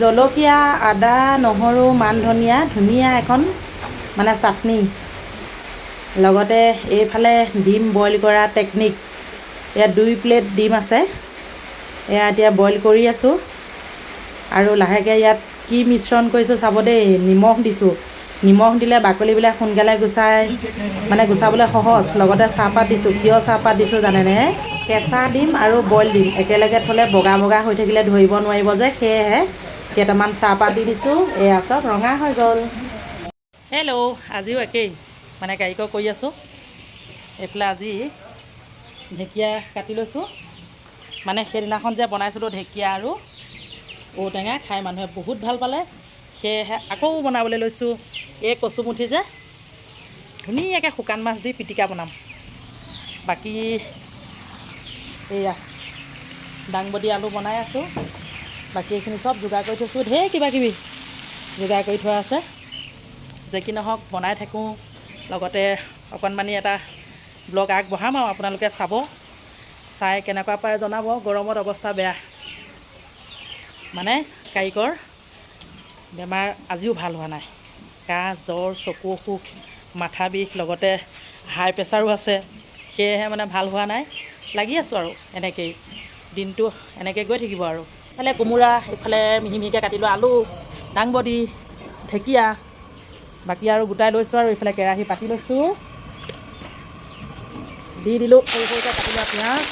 জলকীয়া আদা নহৰু মান ধনিয়া ধুনীয়া এখন মানে চাটনি লগতে এইফালে ডিম বইল কৰা টেকনিক ইয়াত 2 প্লেট ডিম আছে এয়া এতিয়া বইল কৰি আছোঁ আৰু লাহেকৈ ইয়াত কি মিশ্ৰণ কৰিছোঁ চাব দেই নিমখ দিছোঁ নিমখ দিলে বাকলিবিলাক সোনকালে গুচাবলৈ সহজ লগতে চাহপাত দিছোঁ কিয় চাহপাত দিছোঁ জানেনে কেঁচা ডিম আৰু বইল ডিম একেলগে থ'লে বগা বগা হৈ থাকিলে ধৰিব নোৱাৰিব যে সেয়েহে কেইটামান চাহপাত দি দিছোঁ এয়া চব ৰঙা হৈ গ'ল হেল্ল' আজিও একেই মানে কাৰিকৰ কৰি আছোঁ এইফালে আজি ঢেকীয়া কাটি লৈছোঁ মানে সেইদিনাখন যে বনাইছিলোঁ ঢেকীয়া আৰু ঔটেঙা খাই মানুহে বহুত ভাল পালে সেয়েহে আকৌ বনাবলৈ লৈছোঁ এই কচুমুঠি যে ধুনীয়াকৈ শুকান মাছ দি পিটিকা বনাম বাকী এয়া দাংবডি আলু বনাই আছোঁ বাকী এইখিনি চব যোগাৰ কৰি থৈছোঁ ঢেৰ কিবাকিবি যোগাৰ কৰি থোৱা আছে যে কি নহওক বনাই থাকোঁ লগতে অকণমানি এটা ব্লগ আগবঢ়াম আৰু আপোনালোকে চাই কেনেকুৱা পায় জনাব গৰমত অৱস্থা বেয়া মানে কাৰিকৰ বেমাৰ আজিও ভাল হোৱা নাই কাহ জ্বৰ চকু অসুখ মাথা বিষ লগতে হাই প্ৰেছাৰো আছে সেয়েহে মানে ভাল হোৱা নাই লাগি আছোঁ আৰু এনেকৈয়ে দিনটো এনেকৈ গৈ থাকিব আৰু ইফালে কোমোৰা ইফালে মিহি মিহিকৈ কাটিলোঁ আলু দাংবডি ঢেকীয়া বাকী আৰু গোটাই লৈছোঁ আৰু ইফালে কেৰাহী পাতি লৈছোঁ দি দিলোঁ সৰু সৰুকৈ কাটি লোৱা পিঁয়াজ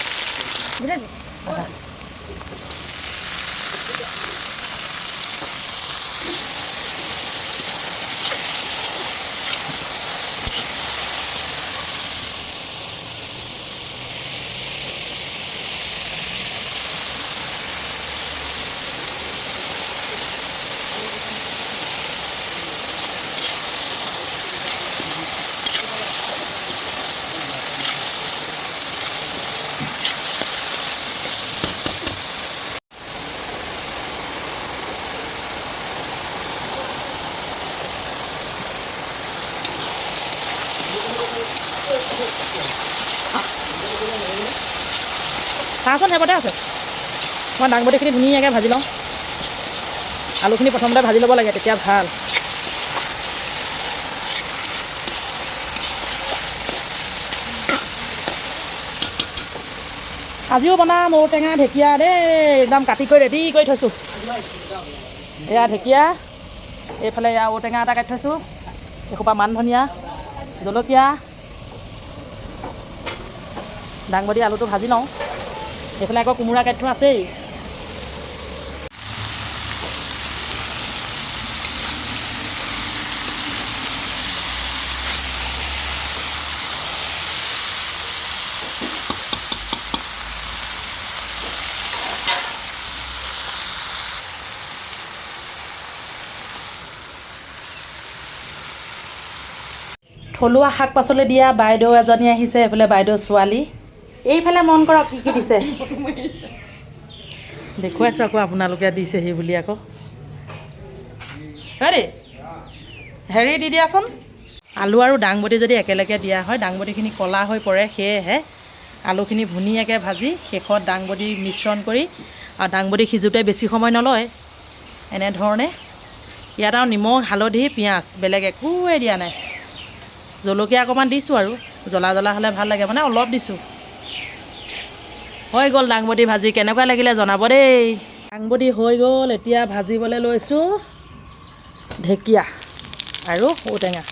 চাহখন সেইবতে আছে মই দাংবডিখিনি ধুনীয়াকৈ ভাজি লওঁ আলুখিনি প্ৰথমতে ভাজি ল'ব লাগে তেতিয়া ভাল আজিও বনাম ঔটেঙা ঢেকীয়া দেই একদম কাটি কৰি ৰেডি কৰি থৈছোঁ এয়া ঢেকীয়া এইফালে এয়া ঔটেঙা এটা কাটি থৈছোঁ এসোপা মান ধনিয়া জলকীয়া দাংবডি আলুটো ভাজি লওঁ এইফালে আকৌ কোমোৰা কাটি থোৱা আছেই থলুৱা শাক পাচলি দিয়া বাইদেউ এজনী আহিছে এইফালে বাইদেউ ছোৱালী এইফালে মন কৰক কি কি দিছে দেখুৱাইছোঁ আকৌ আপোনালোকে দিছেহি বুলি আকৌ হেৰি দি দিয়াচোন আলু আৰু দাংবডি যদি একেলগে দিয়া হয় দাংবডিখিনি ক'লা হৈ পৰে সেয়েহে আলুখিনি ধুনীয়াকৈ ভাজি শেষত দাংবডি মিশ্ৰণ কৰি আৰু দাংবডি সিজোঁতে বেছি সময় নলয় এনেধৰণে ইয়াত আৰু নিমখ হালধি পিঁয়াজ বেলেগ একোৱে দিয়া নাই জলকীয়া অকণমান দিছোঁ আৰু জ্বলা হ'লে ভাল লাগে মানে অলপ দিছোঁ হৈ গ'ল দাংবডি ভাজি কেনেকুৱা লাগিলে জনাব দেই দাংবডি হৈ গ'ল এতিয়া ভাজিবলৈ লৈছোঁ ঢেকীয়া আৰু ঔটেঙা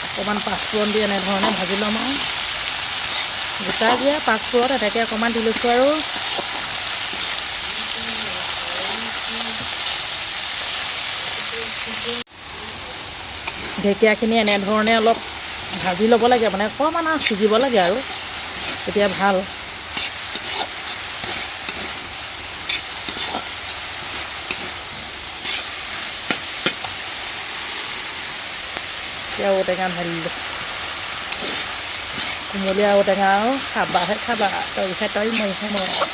অকণমান পাঁচফোৰণ দি এনেধৰণে ভাজি ল'ম আৰু গোটা দিয়া পাঁচফোৰণ এনেকৈ অকণমান দি লৈছোঁ আৰু ঢেকীয়াখিনি এনেধৰণে অলপ ভাজি ল'ব লাগে মানে অকণমান আৰু সিজিব লাগে আৰু তেতিয়া ভাল এতিয়া ঔটেঙা ঢালিলোঁ কুমলীয়া ঔটেঙা আৰু খাবাহে খাবা তই খাই তই মইহে মই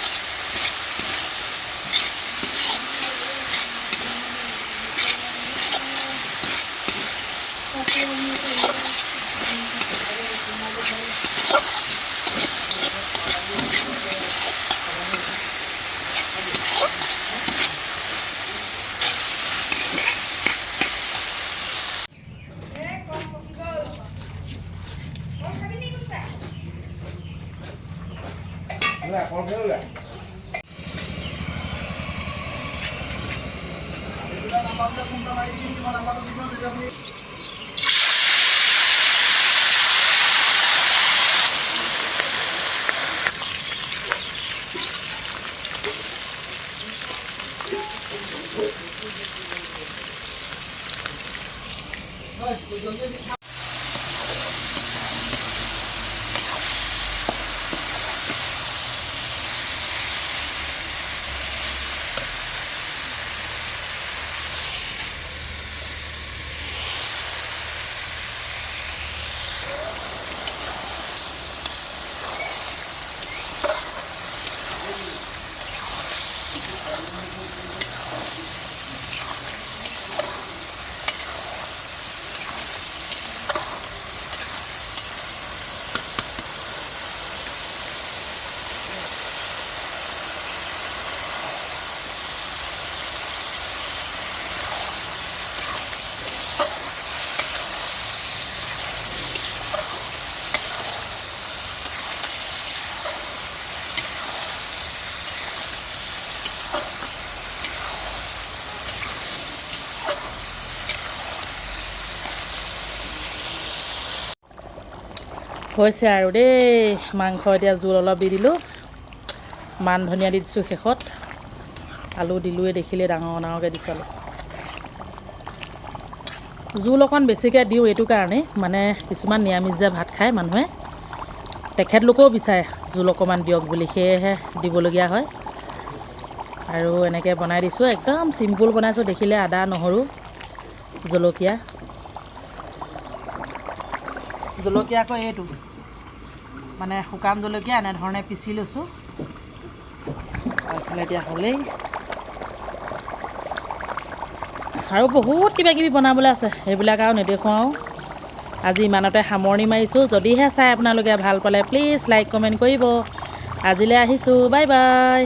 হৈছে আৰু দেই মাংস এতিয়া জোল অলপ দি দিলোঁ মান ধনিয়া দি দিছোঁ শেষত আলু দিলোঁৱে দেখিলে ডাঙৰ ডাঙৰকৈ দিছোঁ আলু জোল অকণ বেছিকৈ দিওঁ এইটো কাৰণেই মানে কিছুমান নিৰামিষ যে ভাত খায় মানুহে তেখেতলোকেও বিচাৰে জোল অকণমান দিয়ক বুলি সেয়েহে দিবলগীয়া হয় আৰু এনেকৈ বনাই দিছোঁ একদম চিম্পুল বনাইছোঁ দেখিলে আদা নহৰু জলকীয়া আকৌ এইটো মানে শুকান জলকীয়া এনেধৰণে পিচি লৈছোঁ এইফালে এতিয়া হ'লেই আৰু বহুত কিবাকিবি বনাবলৈ আছে সেইবিলাক আৰু নেদেখুৱাওঁ আজি ইমানতে সামৰণি মাৰিছোঁ যদিহে চাই আপোনালোকে ভাল পালে প্লিজ লাইক কমেণ্ট কৰিব আজিলৈ আহিছোঁ বাই বাই